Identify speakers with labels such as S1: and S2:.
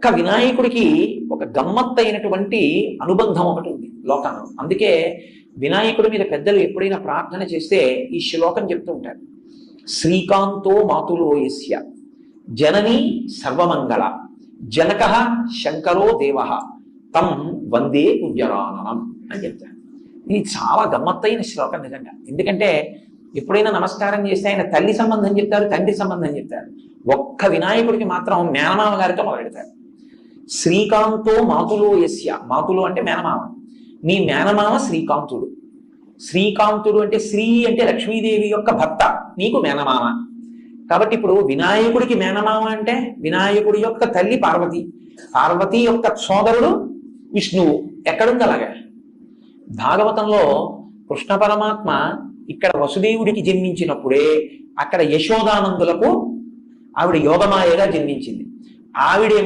S1: వినాయకుడికి ఒక గమ్మత్తైనటువంటి అనుబంధం ఒకటి ఉంది లోకంలో. అందుకే వినాయకుడి మీద పెద్దలు ఎప్పుడైనా ప్రార్థన చేస్తే ఈ శ్లోకం చెప్తూ ఉంటారు. శ్రీకాంతో మాతులో యస్య జననీ సర్వమంగళ జనక శంకరో దేవ తం వందే పూజ్యరాననం అని చెప్తారు. ఇది చాలా గమ్మత్తైన శ్లోకం నిజంగా. ఎందుకంటే ఎప్పుడైనా నమస్కారం చేస్తే ఆయన తల్లి సంబంధం చెప్తారు, తండ్రి సంబంధం చెప్తారు. ఒక్క వినాయకుడికి మాత్రం మేనమామ గారితో మొదలెడతారు. శ్రీకాంతో మాతులో యస్య, మాతులు అంటే మేనమామ, నీ మేనమామ శ్రీకాంతుడు. శ్రీకాంతుడు అంటే శ్రీ అంటే లక్ష్మీదేవి యొక్క భర్త, నీకు మేనమామ. కాబట్టి ఇప్పుడు వినాయకుడికి మేనమామ అంటే వినాయకుడి యొక్క తల్లి పార్వతి, పార్వతి యొక్క సోదరుడు విష్ణువు. ఎక్కడుంది అలాగా? భాగవతంలో కృష్ణ పరమాత్మ ఇక్కడ వసుదేవుడికి జన్మించినప్పుడే అక్కడ యశోదానందులకు ఆవిడ యోగమాయగా జన్మించింది. ఆవిడేమో